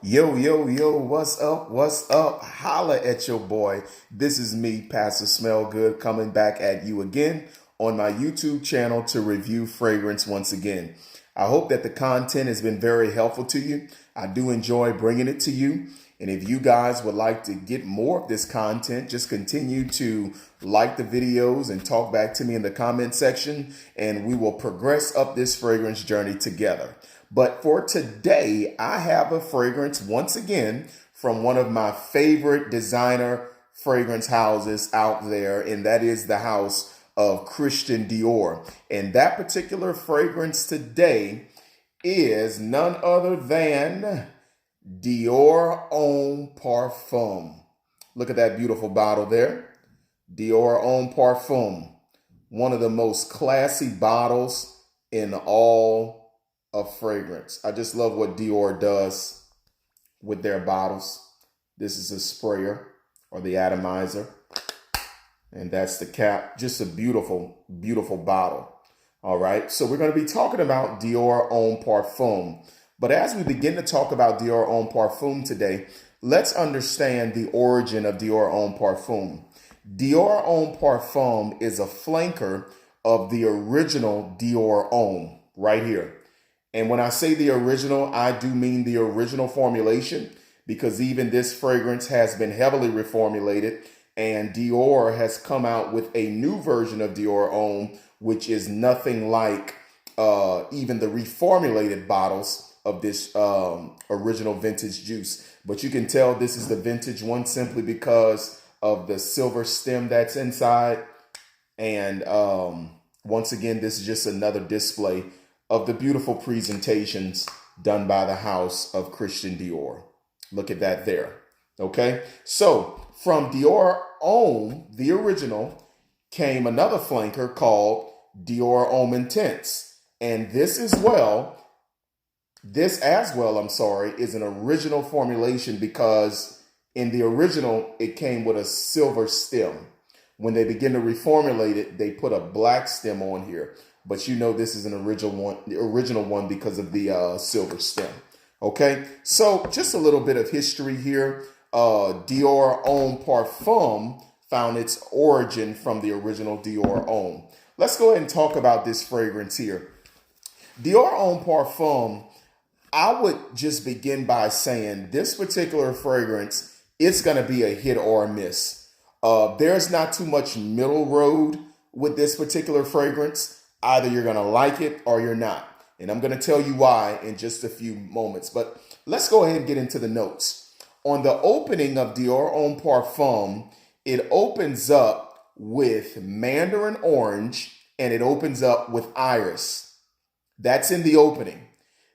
Yo, yo, yo, what's up? What's up? Holla at your boy. This is me, Pastor Smell Good, coming back at you again on my YouTube channel to review fragrance once again. I hope that the content has been very helpful to you. I do enjoy bringing it to you. And if you guys would like to get more of this content, just continue to like the videos and talk back to me in the comment section, and we will progress up this fragrance journey together. But for today, I have a fragrance once again from one of my favorite designer fragrance houses out there, and that is the house of Christian Dior. And that particular fragrance today is none other than Dior Homme Parfum. Look at that beautiful bottle there. Dior Homme Parfum. One of the most classy bottles in all of fragrance. I just love what Dior does with their bottles. This is a sprayer or the atomizer. And that's the cap. Just a beautiful, beautiful bottle. All right. So we're going to be talking about Dior Homme Parfum. But as we begin to talk about Dior Homme Parfum today, let's understand the origin of Dior Homme Parfum. Dior Homme Parfum is a flanker of the original Dior Homme right here. And when I say the original, I do mean the original formulation, because even this fragrance has been heavily reformulated, and Dior has come out with a new version of Dior Homme, which is nothing like even the reformulated bottles of this original vintage juice. But you can tell this is the vintage one simply because of the silver stem that's inside. And once again, this is just another display of the beautiful presentations done by the house of Christian Dior. Look at that there. Okay, so from Dior Homme, the original, came another flanker called Dior Homme Intense. And this as well, is an original formulation, because in the original, it came with a silver stem. When they begin to reformulate it, they put a black stem on here. But you know this is an original one because of the silver stem. Okay, so just a little bit of history here. Dior Homme Parfum found its origin from the original Dior Homme. Let's go ahead and talk about this fragrance here. Dior Homme Parfum, I would just begin by saying this particular fragrance, it's going to be a hit or a miss. There's not too much middle road with this particular fragrance. Either you're going to like it or you're not. And I'm going to tell you why in just a few moments. But let's go ahead and get into the notes. On the opening of Dior Homme Parfum, it opens up with mandarin orange and it opens up with iris. That's in the opening.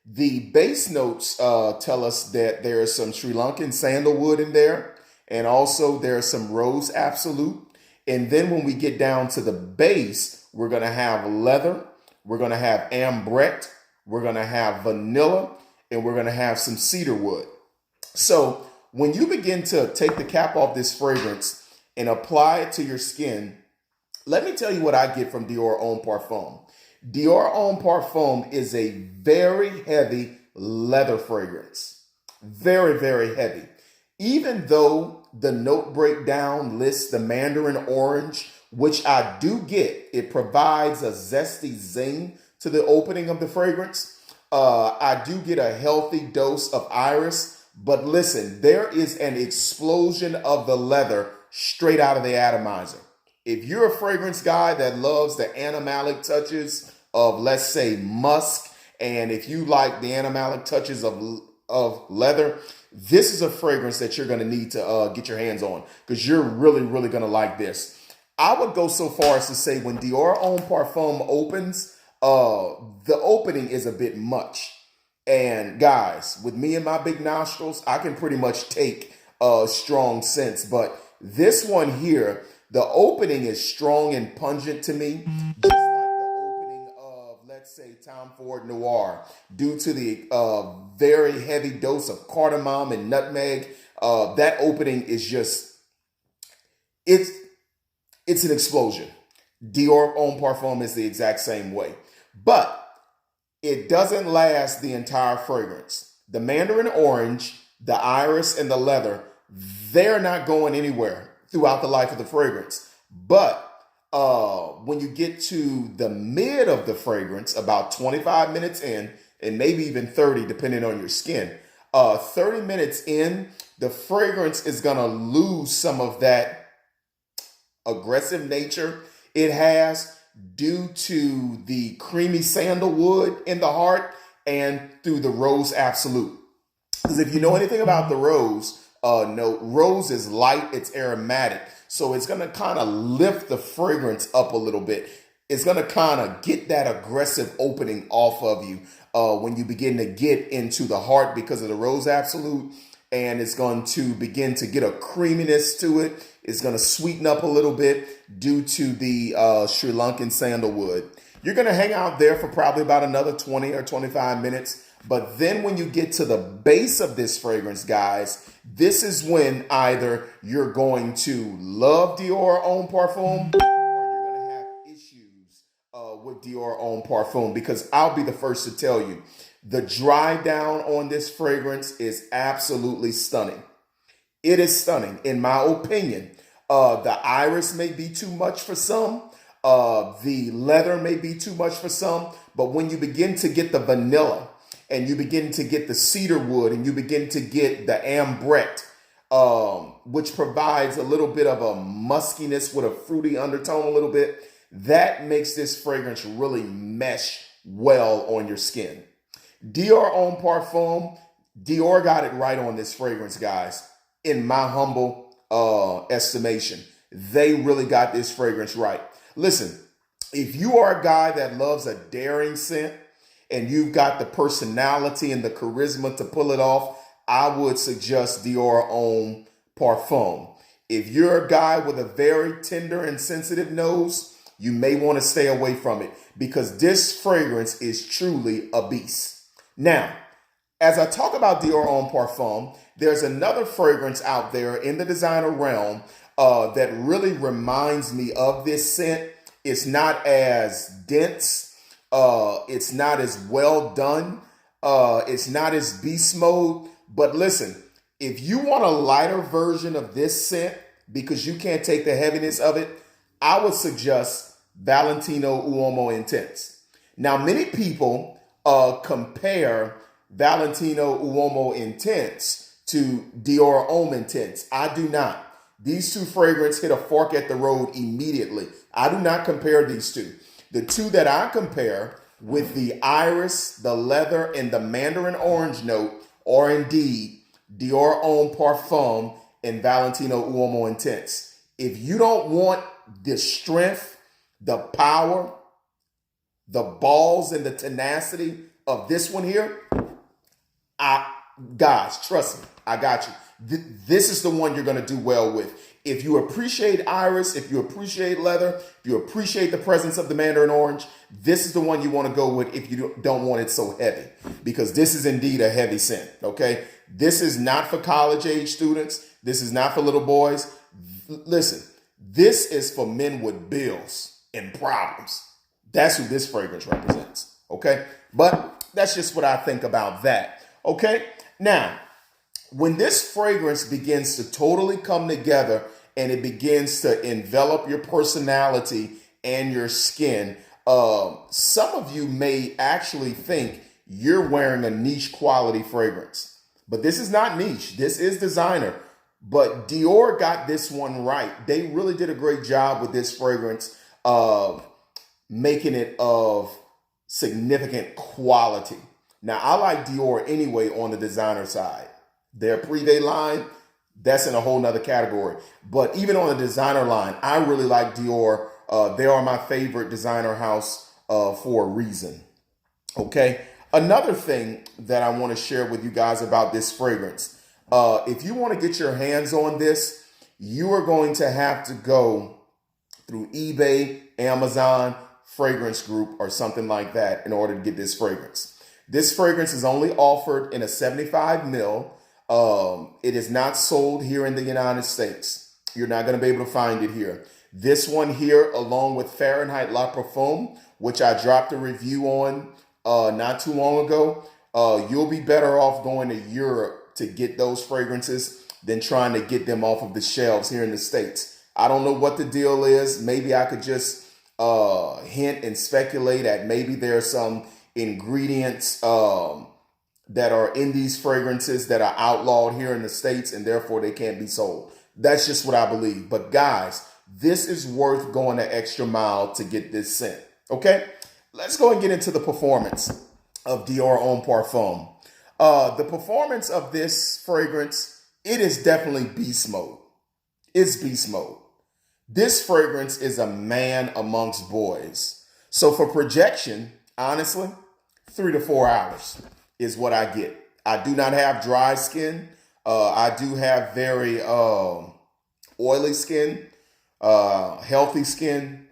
The base notes tell us that there is some Sri Lankan sandalwood in there, and also there's some rose absolute. And then when we get down to the base, we're going to have leather, we're going to have ambrette, we're going to have vanilla, and we're going to have some cedar wood. So when you begin to take the cap off this fragrance and apply it to your skin, let me tell you what I get from Dior Homme Parfum. Dior Homme Parfum is a very heavy leather fragrance. Very, very heavy. Even though the note breakdown lists the mandarin orange, which I do get, it provides a zesty zing to the opening of the fragrance. I do get a healthy dose of iris, but listen, there is an explosion of the leather straight out of the atomizer. If you're a fragrance guy that loves the animalic touches of, let's say, musk, and if you like the animalic touches of leather, this is a fragrance that you're going to need to get your hands on, because you're really, really going to like this. I would go so far as to say when Dior Homme Parfum opens, the opening is a bit much. And guys, with me and my big nostrils, I can pretty much take strong scents. But this one here, the opening is strong and pungent to me, just like the opening of, let's say, Tom Ford Noir, due to the very heavy dose of cardamom and nutmeg. That opening is just, it's an explosion. Dior Homme Parfum is the exact same way. But it doesn't last the entire fragrance. The mandarin orange The iris and the leather, they're not going anywhere throughout the life of the fragrance. But when you get to the mid of the fragrance, about 25 minutes in, and maybe even 30, depending on your skin, 30 minutes in, the fragrance is going to lose some of that aggressive nature it has due to the creamy sandalwood in the heart and through the rose absolute. Because if you know anything about the rose, note, rose is light, it's aromatic. So it's going to kind of lift the fragrance up a little bit. It's going to kind of get that aggressive opening off of you when you begin to get into the heart because of the rose absolute. And it's going to begin to get a creaminess to it. It's going to sweeten up a little bit due to the Sri Lankan sandalwood. You're going to hang out there for probably about another 20 or 25 minutes. But then when you get to the base of this fragrance, guys, this is when either you're going to love Dior Homme Parfum or you're going to have issues with Dior Homme Parfum, because I'll be the first to tell you, the dry down on this fragrance is absolutely stunning. It is stunning, in my opinion. The iris may be too much for some. The leather may be too much for some. But when you begin to get the vanilla, and you begin to get the cedar wood, and you begin to get the ambrette, which provides a little bit of a muskiness with a fruity undertone a little bit, that makes this fragrance really mesh well on your skin. Dior Homme Parfum, Dior got it right on this fragrance, guys. In my humble estimation, they really got this fragrance right. Listen, if you are a guy that loves a daring scent, and you've got the personality and the charisma to pull it off, I would suggest Dior Homme Parfum. If you're a guy with a very tender and sensitive nose, you may want to stay away from it, because this fragrance is truly a beast. Now, as I talk about Dior Homme Parfum, there's another fragrance out there in the designer realm that really reminds me of this scent. It's not as dense. It's not as well done. It's not as beast mode. But listen, if you want a lighter version of this scent because you can't take the heaviness of it, I would suggest Valentino Uomo Intense. Now, many people compare Valentino Uomo Intense to Dior Homme Intense. I do not. These two fragrances hit a fork at the road immediately. I do not compare these two. The two that I compare with the iris, the leather, and the mandarin orange note are indeed Dior Homme Parfum and Valentino Uomo Intense. If you don't want the strength, the power, the balls, and the tenacity of this one here, guys, trust me, I got you. This is the one you're going to do well with. If you appreciate iris, if you appreciate leather, if you appreciate the presence of the mandarin orange, this is the one you want to go with if you don't want it so heavy, because this is indeed a heavy scent, okay? This is not for college age students. This is not for little boys. Listen, this is for men with bills and problems. That's who this fragrance represents, okay? But that's just what I think about that, okay? Now, when this fragrance begins to totally come together and it begins to envelop your personality and your skin, some of you may actually think you're wearing a niche quality fragrance. But this is not niche. This is designer. But Dior got this one right. They really did a great job with this fragrance, making it of significant quality. Now, I like Dior anyway on the designer side. Their Privé line, that's in a whole nother category. But even on the designer line, I really like Dior. They are my favorite designer house for a reason. Okay. Another thing that I want to share with you guys about this fragrance. If you want to get your hands on this, you are going to have to go through eBay, Amazon, Fragrance Group, or something like that in order to get this fragrance. This fragrance is only offered in a 75 ml. It is not sold here in the United States. You're not going to be able to find it here. This one here, along with Fahrenheit La Parfum, which I dropped a review on not too long ago, you'll be better off going to Europe to get those fragrances than trying to get them off of the shelves here in the States. I don't know what the deal is. Maybe I could just hint and speculate at maybe there's some ingredients that are in these fragrances that are outlawed here in the States and therefore they can't be sold. That's just what I believe. But guys, this is worth going the extra mile to get this scent. Okay, let's go and get into the performance of Dior Homme Parfum. The performance of this fragrance, it is definitely beast mode. It's beast mode. This fragrance is a man amongst boys. So for projection, honestly, 3 to 4 hours is what I get. I do not have dry skin. I do have very oily skin, healthy skin.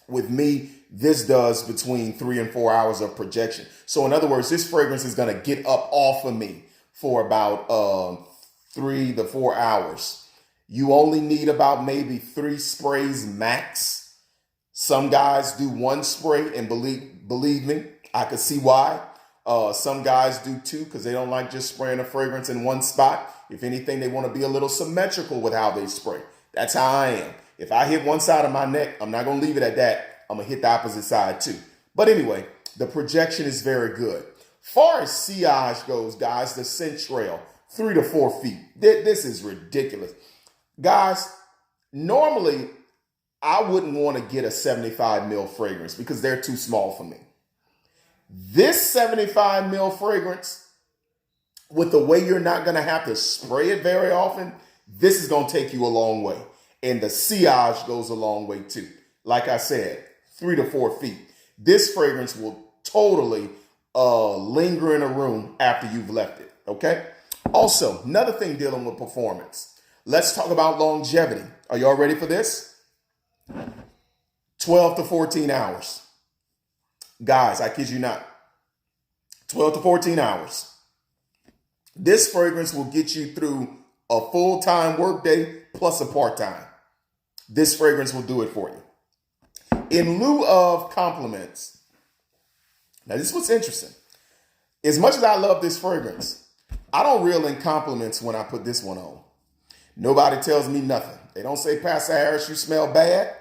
With me, this does between 3 and 4 hours of projection. So in other words, this fragrance is going to get up off of me for about 3 to 4 hours. You only need about maybe 3 sprays max. Some guys do 1 spray, and believe me, I could see why. Some guys do 2 because they don't like just spraying a fragrance in one spot. If anything, they want to be a little symmetrical with how they spray. That's how I am. If I hit one side of my neck, I'm not going to leave it at that. I'm going to hit the opposite side too. But anyway, the projection is very good. Far as sillage goes, guys, the scent trail, 3 to 4 feet. This is ridiculous. Guys, normally I wouldn't want to get a 75 ml fragrance because they're too small for me. This 75 ml fragrance, with the way you're not going to have to spray it very often, this is going to take you a long way. And the sillage goes a long way too. Like I said, 3 to 4 feet. This fragrance will totally linger in a room after you've left it, okay? Also, another thing dealing with performance. Let's talk about longevity. Are y'all ready for this? 12 to 14 hours. Guys, I kid you not. 12 to 14 hours. This fragrance will get you through a full-time workday plus a part-time. This fragrance will do it for you. In lieu of compliments, now this is what's interesting. As much as I love this fragrance, I don't reel in compliments when I put this one on. Nobody tells me nothing. They don't say, Pastor Harris, you smell bad.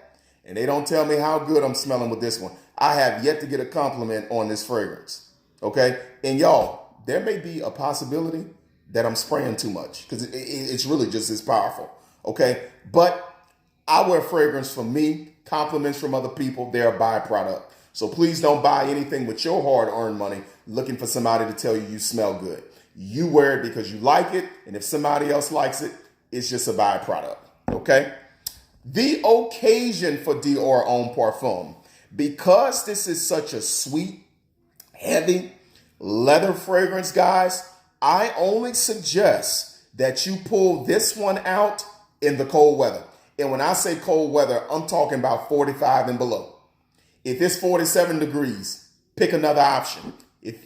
And they don't tell me how good I'm smelling with this one. I have yet to get a compliment on this fragrance. Okay. And y'all, there may be a possibility that I'm spraying too much because it's really just as powerful. Okay. But I wear fragrance for me. Compliments from other people, they're a byproduct. So please don't buy anything with your hard-earned money looking for somebody to tell you you smell good. You wear it because you like it. And if somebody else likes it, it's just a byproduct, okay? The occasion for Dior Homme Parfum, because this is such a sweet, heavy leather fragrance, guys, I only suggest that you pull this one out in the cold weather. And when I say cold weather, I'm talking about 45 and below. If it's 47 degrees, pick another option. If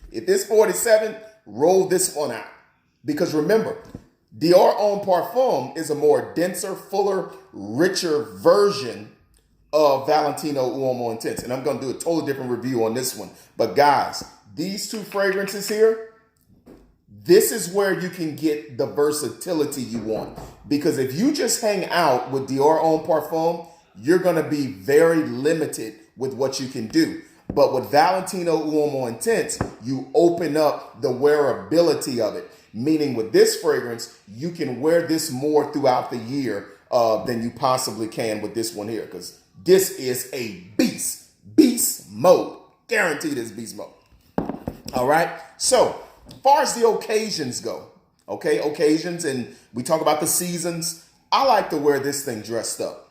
it's 47, roll this one out. Because remember, Dior Homme Parfum is a more denser, fuller, richer version of Valentino Uomo Intense. And I'm going to do a totally different review on this one. But guys, these 2 fragrances here, this is where you can get the versatility you want. Because if you just hang out with Dior Homme Parfum, you're going to be very limited with what you can do. But with Valentino Uomo Intense, you open up the wearability of it. Meaning with this fragrance, you can wear this more throughout the year than you possibly can with this one here. Because this is a beast. Beast mode. Guaranteed it's beast mode. All right. So as far as the occasions go, okay, occasions, and we talk about the seasons, I like to wear this thing dressed up.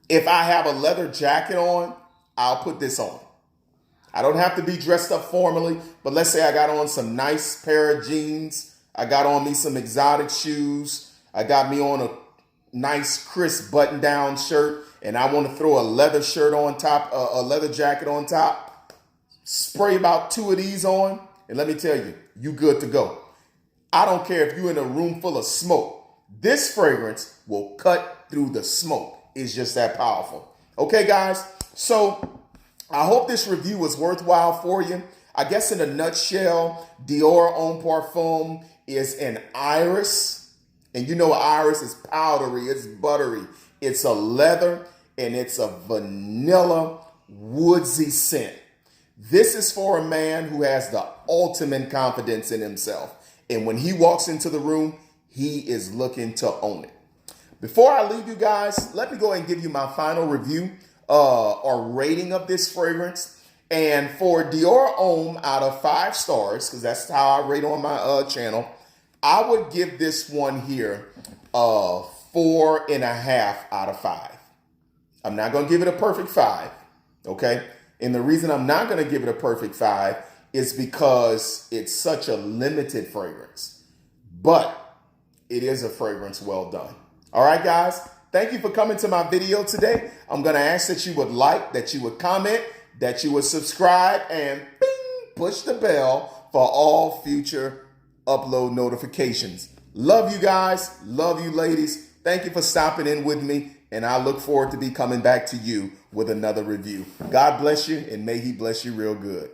If I have a leather jacket on, I'll put this on. I don't have to be dressed up formally, but let's say I got on some nice pair of jeans. I got on me some exotic shoes. I got me on a nice crisp button down shirt, and I want to throw a leather shirt on top, a leather jacket on top. Spray about 2 of these on, and let me tell you, you good to go. I don't care if you're in a room full of smoke. This fragrance will cut through the smoke. It's just that powerful. Okay, guys? So I hope this review was worthwhile for you. I guess in a nutshell, Dior Homme Parfum is an iris. And you know iris is powdery, it's buttery, it's a leather, and it's a vanilla woodsy scent. This is for a man who has the ultimate confidence in himself. And when he walks into the room, he is looking to own it. Before I leave you guys, let me go ahead and give you my final review or rating of this fragrance. And for Dior Homme, out of 5 stars, because that's how I rate on my channel, I would give this one here 4.5 out of 5. I'm not going to give it a perfect 5, okay? And the reason I'm not going to give it a perfect 5 is because it's such a limited fragrance. But it is a fragrance well done. All right, guys, thank you for coming to my video today. I'm going to ask that you would like, that you would comment, that you would subscribe, and bing, push the bell for all future upload notifications. Love you guys. Love you ladies. Thank you for stopping in with me. And I look forward to be coming back to you with another review. God bless you, and may he bless you real good.